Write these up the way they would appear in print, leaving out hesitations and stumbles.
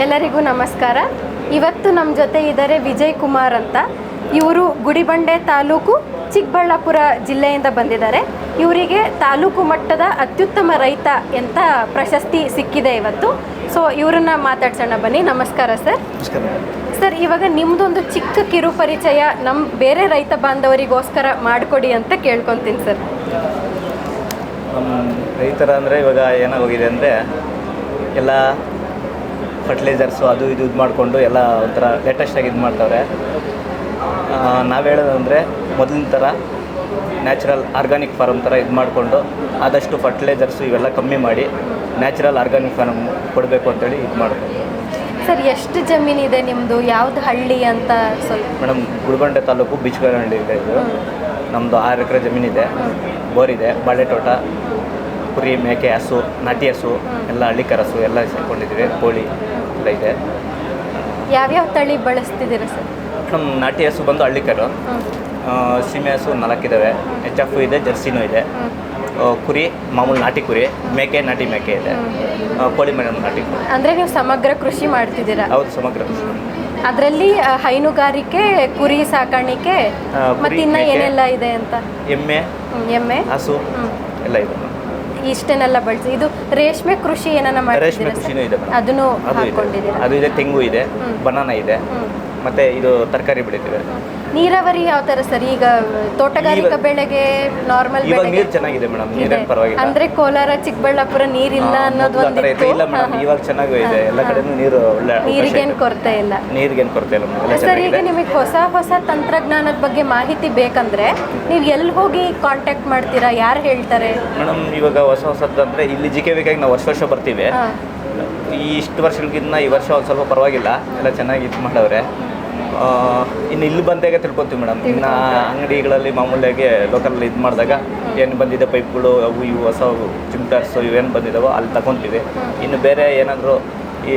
ಎಲ್ಲರಿಗೂ ನಮಸ್ಕಾರ. ಇವತ್ತು ನಮ್ಮ ಜೊತೆ ಇದ್ದಾರೆ ವಿಜಯ್ ಕುಮಾರ್ ಅಂತ. ಇವರು ಗುಡಿಬಂಡೆ ತಾಲೂಕು ಚಿಕ್ಕಬಳ್ಳಾಪುರ ಜಿಲ್ಲೆಯಿಂದ ಬಂದಿದ್ದಾರೆ. ಇವರಿಗೆ ತಾಲೂಕು ಮಟ್ಟದ ಅತ್ಯುತ್ತಮ ರೈತ ಅಂತ ಪ್ರಶಸ್ತಿ ಸಿಕ್ಕಿದೆ ಇವತ್ತು. ಸೊ ಇವರನ್ನ ಮಾತಾಡ್ಸೋಣ ಬನ್ನಿ. ನಮಸ್ಕಾರ ಸರ್. ಸರ್, ಇವಾಗ ನಿಮ್ಮದೊಂದು ಚಿಕ್ಕ ಕಿರು ಪರಿಚಯ ನಮ್ಮ ಬೇರೆ ರೈತ ಬಾಂಧವರಿಗೋಸ್ಕರ ಮಾಡಿಕೊಡಿ ಅಂತ ಕೇಳ್ಕೊತೀನಿ ಸರ್. ನಮ್ಮ ರೈತರ ಅಂದರೆ ಇವಾಗ ಏನಾಗೋಗಿದೆ ಅಂದರೆ ಎಲ್ಲ ಫರ್ಟಿಲೈಸರ್ಸು ಅದು ಇದು ಮಾಡಿಕೊಂಡು ಎಲ್ಲ ಒಂಥರ ಲೇಟೆಸ್ಟಾಗಿ ಇದು ಮಾಡ್ತವ್ರೆ. ನಾವು ಹೇಳೋದಂದರೆ ಮೊದಲಿನ ಥರ ನ್ಯಾಚುರಲ್ ಆರ್ಗಾನಿಕ್ ಫಾರ್ಮ್ ಥರ ಇದು ಮಾಡಿಕೊಂಡು ಆದಷ್ಟು ಫರ್ಟಿಲೈಸರ್ಸು ಇವೆಲ್ಲ ಕಮ್ಮಿ ಮಾಡಿ ನ್ಯಾಚುರಲ್ ಆರ್ಗಾನಿಕ್ ಫಾರ್ಮ್ ಕೊಡಬೇಕು ಅಂತೇಳಿ ಇದು ಮಾಡ್ಕೊಂಡು. ಸರ್, ಎಷ್ಟು ಜಮೀನಿದೆ ನಿಮ್ಮದು? ಯಾವ್ದು ಹಳ್ಳಿ ಅಂತ ಸ್ವಲ್ಪ? ಮೇಡಮ್, ಗುಡಿಬಂಡೆ ತಾಲೂಕು ಬಿಚ್ಕರಹಳ್ಳಿ ಇದೆ. ಇದು ನಮ್ಮದು 6 ಎಕರೆ ಜಮೀನಿದೆ, ಬೋರಿದೆ, ಬಾಳೆ ತೋಟ, ಕುರಿ, ಮೇಕೆ, ಹಸು, ನಾಟಿ ಹಸು ಎಲ್ಲ ಹಳ್ಳಿ ಕರಸು ಎಲ್ಲ ಸೇರ್ಕೊಂಡಿದ್ದೀವಿ. ಕೋಳಿ ಎಲ್ಲ ಇದೆ. ಯಾವ್ಯಾವ ತಳಿ ಬಳಸ್ತಿದ್ದೀರಾ ಸರ್? ನಮ್ಮ ನಾಟಿ ಹಸು ಬಂದು ಹಳ್ಳಿ ಕರು, ಸೀಮೆ ಹಸು 4 ಇದ್ದಾವೆ, HF ಇದೆ, ಜರ್ಸಿನೂ ಇದೆ. ಕುರಿ ಮಾಮೂಲು ನಾಟಿ ಕುರಿ, ಮೇಕೆ ನಾಟಿ ಮೇಕೆ ಇದೆ, ಕೋಳಿ ಮೇಡಮ್ ನಾಟಿ. ಅಂದರೆ ನೀವು ಸಮಗ್ರ ಕೃಷಿ ಮಾಡ್ತಿದ್ದೀರಾ? ಹೌದು, ಸಮಗ್ರ ಕೃಷಿ. ಅದರಲ್ಲಿ ಹೈನುಗಾರಿಕೆ, ಕುರಿ ಸಾಕಾಣಿಕೆ ಮತ್ತು ಇನ್ನು ಏನೆಲ್ಲ ಇದೆ ಅಂತ? ಎಮ್ಮೆ, ಹಸು ಎಲ್ಲ ಇದೆ. ಇಷ್ಟನ್ನೆಲ್ಲ ಬಳಸಿ ಇದು ರೇಷ್ಮೆ ಕೃಷಿ ಏನನ್ನ ಮಾಡ್ತಿದ್ದೀರಾ? ರೇಷ್ಮೆ ಕೃಷಿನೂ ಇದೆ ಮೇಡಮ್. ಅದನ್ನು ಹಾಕೊಂಡಿದ್ದೀರಾ? ಅದು ಇದೆ, ತೆಂಗು ಇದೆ, ಬನಾನಾ ಇದೆ, ಮತ್ತೆ ಇದು ತರಕಾರಿ ಬೆಳಿತೀವಿ. ನೀರಾವರಿ ಯಾವ ಥರ ಸರ್? ಈಗ ತೋಟಗಾರಿಕಾ ಬೆಳೆಗೆ ನಾರ್ಮಲ್ ಇವಾಗ ನೀರು ಚೆನ್ನಾಗಿದೆ ಮೇಡಮ್, ನೀರೇನು ಪರವಾಗಿಲ್ಲ. ಅಂದ್ರೆ ಕೋಲಾರ, ಚಿಕ್ಕಬಳ್ಳಾಪುರ ನೀರಿಲ್ಲ ಅನ್ನೋದು ಒಂದು ಇಲ್ಲ ಮೇಡಮ್, ಇವಾಗ ಚೆನ್ನಾಗಿ ಇದೆ. ಎಲ್ಲ ಕಡೆನೂ ನೀರು ಒಳ್ಳೆ, ನೀರಿಗೇನು ಕೊರತೆ ಇಲ್ಲ. ನೀರಿಗೇನು ಕೊರತೆ ಇಲ್ಲ ಸರ್, ಈಗ ನಿಮಗೆ ಹೊಸ ತಂತ್ರಜ್ಞಾನದ ಬಗ್ಗೆ ಮಾಹಿತಿ ಬೇಕಂದ್ರೆ ನೀವು ಎಲ್ಲಿ ಹೋಗಿ ಕಾಂಟ್ಯಾಕ್ಟ್ ಮಾಡ್ತೀರಾ? ಯಾರು ಹೇಳ್ತಾರೆ ಮೇಡಮ್? ಇವಾಗ ಹೊಸದಂದ್ರೆ ಇಲ್ಲಿ JKVK ನಾವು ವರ್ಷ ಬರ್ತೀವಿ. ಈ ಇಷ್ಟು ವರ್ಷಗಳಿಗಿಂತ ಈ ವರ್ಷ ಒಂದು ಸ್ವಲ್ಪ ಪರವಾಗಿಲ್ಲ, ಎಲ್ಲ ಚೆನ್ನಾಗಿ ಇದು ಮಾಡವ್ರೆ. ಇನ್ನು ಇಲ್ಲಿ ಬಂದಾಗ ತಿಳ್ಕೊತೀವಿ ಮೇಡಮ್. ಇನ್ನು ಅಂಗಡಿಗಳಲ್ಲಿ ಮಾಮೂಲಿಯಾಗಿ ಲೋಕಲ್ ಇದು ಮಾಡಿದಾಗ ಏನು ಬಂದಿದೆ ಪೈಪ್ಗಳು, ಅವು ಇವು ಹೊಸ ಚಿಮ್ಟರ್ಸು ಇವೇನು ಬಂದಿದ್ದಾವೋ ಅಲ್ಲಿ ತಗೊತೀವಿ. ಇನ್ನು ಬೇರೆ ಏನಾದರೂ ಈ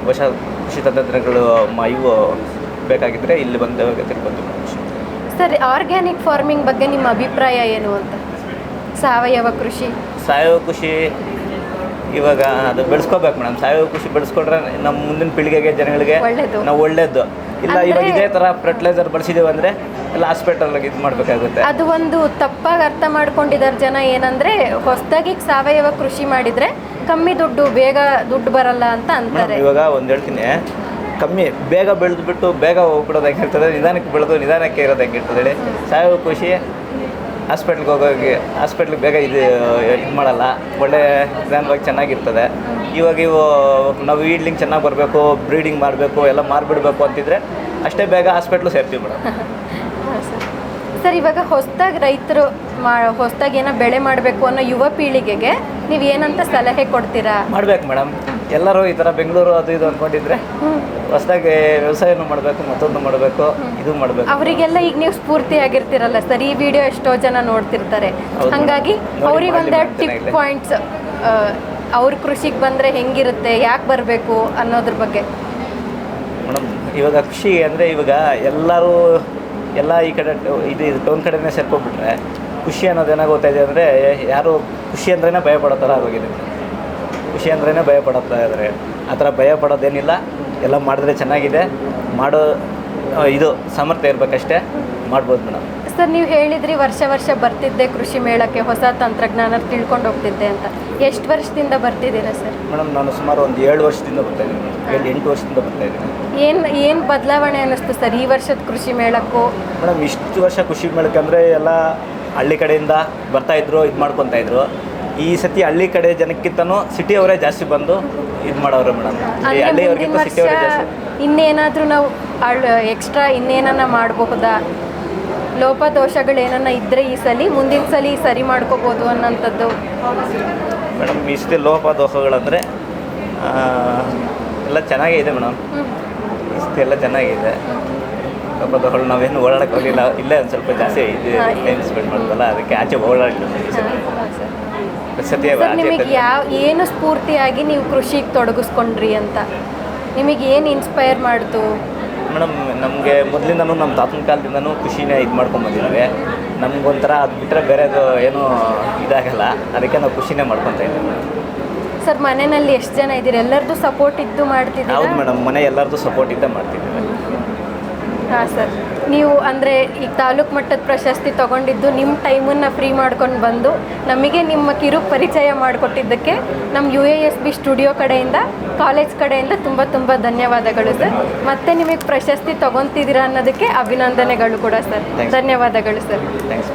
ಹೊಸ ಕೃಷಿ ತಂತ್ರಜ್ಞಾನಗಳು ಇವು ಬೇಕಾಗಿದ್ದರೆ ಇಲ್ಲಿ ಬಂದಾಗ ತಿಳ್ಕೊತೀವಿ. ಸರ್, ಆರ್ಗ್ಯಾನಿಕ್ ಫಾರ್ಮಿಂಗ್ ಬಗ್ಗೆ ನಿಮ್ಮ ಅಭಿಪ್ರಾಯ ಏನು ಅಂತ? ಸಾವಯವ ಕೃಷಿ ಇವಾಗ ಅದು ಬೆಳೆಸ್ಕೋಬೇಕು ಮೇಡಮ್. ಸಾವಯವ ಕೃಷಿ ಬೆಳೆಸ್ಕೊಂಡ್ರೆ ನಮ್ಮ ಮುಂದಿನ ಪೀಳಿಗೆಗೆ, ಜನಗಳಿಗೆ ನಾವು ಒಳ್ಳೇದು. ಇಲ್ಲ ಇವಾಗ ಇದೇ ಥರ ಫರ್ಟಿಲೈಸರ್ ಬಳಸಿದ್ದೀವಿ ಅಂದರೆ ಎಲ್ಲ ಹಾಸ್ಪಿಟಲ್ಗೆ ಇದು ಮಾಡಬೇಕಾಗುತ್ತೆ. ಅದು ಒಂದು ತಪ್ಪಾಗಿ ಅರ್ಥ ಮಾಡ್ಕೊಂಡಿದ್ದಾರೆ ಜನ. ಏನಂದರೆ ಹೊಸದಾಗಿ ಸಾವಯವ ಕೃಷಿ ಮಾಡಿದರೆ ಕಮ್ಮಿ ಬೇಗ ದುಡ್ಡು ಬರಲ್ಲ ಅಂತ ಅಂತಾರೆ. ಇವಾಗ ಒಂದು ಹೇಳ್ತೀನಿ, ಕಮ್ಮಿ ಬೇಗ ಬೆಳೆದ್ಬಿಟ್ಟು ಬೇಗ ಹೋಗ್ಬಿಡೋದು ಹೆಂಗಿರ್ತದೆ, ನಿಧಾನಕ್ಕೆ ಬೆಳೆದು ನಿಧಾನಕ್ಕೆ ಇರೋದು ಹೆಂಗಿರ್ತದೆ ಹೇಳಿ. ಸಾವಯವ ಕೃಷಿ ಹಾಸ್ಪಿಟ್ಲಿಗೆ ಬೇಗ ಇದು ಮಾಡಲ್ಲ, ಒಳ್ಳೆ ನಿಧಾನವಾಗಿ ಚೆನ್ನಾಗಿರ್ತದೆ. ಇವಾಗ ನಾವು ಈಡ್ಲಿಂಗ್ ಚೆನ್ನಾಗಿ ಬರಬೇಕು, ಬ್ರೀಡಿಂಗ್ ಮಾಡಬೇಕು, ಎಲ್ಲ ಮಾರಿಬಿಡ್ಬೇಕು ಅಂತಿದ್ರೆ ಅಷ್ಟೇ ಬೇಗ ಹಾಸ್ಪಿಟ್ಲು ಸೇರ್ತೀವಿ ಮೇಡಮ್. ಸರ್, ಇವಾಗ ಹೊಸದಾಗಿ ರೈತರು ಹೊಸದಾಗಿ ಏನೋ ಬೆಳೆ ಮಾಡಬೇಕು ಅನ್ನೋ ಯುವ ಪೀಳಿಗೆಗೆ ನೀವು ಏನಂತ ಸಲಹೆ ಕೊಡ್ತೀರಾ? ಮಾಡ್ಬೇಕು ಮೇಡಮ್. ಎಲ್ಲರೂ ಈ ಥರ ಬೆಂಗಳೂರು ಅದು ಇದು ಅಂದ್ಕೊಂಡಿದ್ರೆ ಹೊಸದಾಗಿ ವ್ಯವಸಾಯನೂ ಮಾಡಬೇಕು, ಮತ್ತೊಂದು ಮಾಡಬೇಕು, ಇದು ಮಾಡಬೇಕು. ಅವರಿಗೆಲ್ಲ ಈಗ ನೀವು ಸ್ಫೂರ್ತಿ ಆಗಿರ್ತೀರಲ್ಲ ಸರ್, ಈ ವಿಡಿಯೋ ಎಷ್ಟೋ ಜನ ನೋಡ್ತಿರ್ತಾರೆ. ಹಾಗಾಗಿ ಅವ್ರಿಗೆ ಒಂದೆರಡು ಟಿಪ್ ಪಾಯಿಂಟ್ಸ್, ಅವ್ರ ಕೃಷಿಗೆ ಬಂದರೆ ಹೆಂಗಿರುತ್ತೆ, ಯಾಕೆ ಬರಬೇಕು ಅನ್ನೋದ್ರ ಬಗ್ಗೆ. ಮೇಡಮ್, ಇವಾಗ ಕೃಷಿ ಅಂದರೆ ಇವಾಗ ಎಲ್ಲರೂ ಎಲ್ಲ ಈ ಕಡೆ ಇದು ಟೌನ್ ಕಡೆನೇ ಸೇರ್ಕೊಂಡ್ಬಿಟ್ರೆ ಖುಷಿ ಅನ್ನೋದು ಏನಾಗೋಗ್ತಾ ಇದೆ ಅಂದರೆ ಯಾರು ಖುಷಿ ಅಂದ್ರೇ ಭಯ ಪಡೋ ಥರ ಆಗೋಗಿದೆ. ಖುಷಿ ಅಂದ್ರೇ ಭಯ ಪಡುತ್ತಾ ಇದ್ದಾರೆ. ಆ ಥರ ಭಯ ಪಡೋದೇನಿಲ್ಲ, ಎಲ್ಲ ಮಾಡಿದ್ರೆ ಚೆನ್ನಾಗಿದೆ. ಮಾಡೋ ಇದು ಸಾಮರ್ಥ್ಯ ಇರಬೇಕಷ್ಟೇ, ಮಾಡ್ಬೋದು ಮೇಡಮ್. ಸರ್, ನೀವು ಹೇಳಿದ್ರಿ ವರ್ಷ ಬರ್ತಿದ್ದೆ ಕೃಷಿ ಮೇಳಕ್ಕೆ, ಹೊಸ ತಂತ್ರಜ್ಞಾನ ತಿಳ್ಕೊಂಡು ಹೋಗ್ತಿದ್ದೆ ಅಂತ. ಎಷ್ಟು ವರ್ಷದಿಂದ ಬರ್ತಿದ್ದೀರಾ ಸರ್? ಮೇಡಮ್, ನಾನು ಸುಮಾರು ಒಂದು 7 ವರ್ಷದಿಂದ ಬರ್ತಾಯಿದ್ದೀನಿ, 7-8 ವರ್ಷದಿಂದ ಬರ್ತಾಯಿದ್ದೀನಿ. ಏನು ಬದಲಾವಣೆ ಅನ್ನಿಸ್ತು ಸರ್ ಈ ವರ್ಷದ ಕೃಷಿ ಮೇಳಕ್ಕೂ? ಮೇಡಮ್, ಇಷ್ಟು ವರ್ಷ ಕೃಷಿ ಮೇಳಕ್ಕೆ ಅಂದರೆ ಎಲ್ಲ ಹಳ್ಳಿ ಕಡೆಯಿಂದ ಬರ್ತಾಯಿದ್ರು, ಇದು ಮಾಡ್ಕೊತಾಯಿದ್ರು. ಈ ಸತಿ ಹಳ್ಳಿ ಕಡೆ ಜನಕ್ಕಿಂತನೂ ಸಿಟಿಯವರೇ ಜಾಸ್ತಿ ಬಂದು ಇದು ಮಾಡೋರು ಮೇಡಮ್. ಹಳ್ಳಿಯವ್ರಿಗಿಂತ ಸಿಟಿಯವರೇ ಜಾಸ್ತಿ. ಇನ್ನೇನಾದರೂ ನಾವು ಎಕ್ಸ್ಟ್ರಾ ಇನ್ನೇನನ್ನ ಮಾಡಬಹುದಾ? ಲೋಪದೋಷಗಳು ಏನನ್ನ ಇದ್ದರೆ ಈ ಸಲ ಮುಂದಿನ ಸಲ ಸರಿ ಮಾಡ್ಕೋಬೋದು ಅನ್ನೋಂಥದ್ದು? ಮೇಡಮ್, ಇಷ್ಟೇ ಲೋಪದೋಷಗಳಂದರೆ ಎಲ್ಲ ಚೆನ್ನಾಗೇ ಇದೆ ಮೇಡಮ್. ಇಷ್ಟೆಲ್ಲ ಚೆನ್ನಾಗಿದೆ. ಲೋಪದೋಷಗಳು ನಾವೇನು ಓಡಾಡಕ್ಕೆ ಹೋಗಿಲ್ಲ, ಇಲ್ಲೇ ಒಂದು ಸ್ವಲ್ಪ ಜಾಸ್ತಿ ಇದು ಟೈಮ್ ಸ್ಪೆಂಡ್ ಮಾಡೋದಲ್ಲ, ಅದಕ್ಕೆ ಆಚೆ ನಿಮಗೆ ಏನು ಸ್ಫೂರ್ತಿಯಾಗಿ ನೀವು ಕೃಷಿಗೆ ತೊಡಗಿಸ್ಕೊಂಡ್ರಿ ಅಂತ ನಿಮಗೆ ಏನು ಇನ್ಸ್ಪೈರ್ ಮಾಡ್ತು? ಮೇಡಮ್, ನಮಗೆ ಮೊದಲಿಂದನೂ ನಮ್ಮ ತಾತನ ಕಾಲದಿಂದನೂ ಖುಷಿನೇ ಇದು ಮಾಡ್ಕೊಂಬಂದಿದ್ದೀವಿ. ನಮಗೊಂಥರ ಅದು ಬಿಟ್ಟರೆ ಬೇರೆದು ಏನೂ ಇದಾಗಲ್ಲ, ಅದಕ್ಕೆ ನಾವು ಖುಷಿನೇ ಮಾಡ್ಕೊತಾ ಇದ್ದೀವಿ. ಸರ್ ಮನೆಯಲ್ಲಿ ಎಷ್ಟು ಜನ ಇದ್ದೀರಿ? ಎಲ್ಲರದ್ದು ಸಪೋರ್ಟ್ ಇದ್ದು ಮಾಡ್ತಿದ್ದೀರಾ? ಹೌದು ಮೇಡಮ್, ಮನೆ ಎಲ್ಲರದ್ದು ಸಪೋರ್ಟ್ ಇದ್ದ ಮಾಡ್ತಿದ್ದೀವಿ. ಹಾಂ ಸರ್. ನೀವು ಅಂದರೆ ಈ ತಾಲೂಕು ಮಟ್ಟದ ಪ್ರಶಸ್ತಿ ತೊಗೊಂಡಿದ್ದು ನಿಮ್ಮ ಟೈಮನ್ನು ಫ್ರೀ ಮಾಡ್ಕೊಂಡು ಬಂದು ನಮಗೆ ನಿಮ್ಮ ಕಿರು ಪರಿಚಯ ಮಾಡಿಕೊಟ್ಟಿದ್ದಕ್ಕೆ ನಮ್ಮ UASB ಸ್ಟುಡಿಯೋ ಕಡೆಯಿಂದ, ಕಾಲೇಜ್ ಕಡೆಯಿಂದ ತುಂಬ ತುಂಬ ಧನ್ಯವಾದಗಳು ಸರ್. ಮತ್ತೆ ನಿಮಗೆ ಪ್ರಶಸ್ತಿ ತೊಗೊತಿದ್ದೀರಾ ಅನ್ನೋದಕ್ಕೆ ಅಭಿನಂದನೆಗಳು ಕೂಡ ಸರ್. ಧನ್ಯವಾದಗಳು ಸರ್. ಥ್ಯಾಂಕ್ಸ್.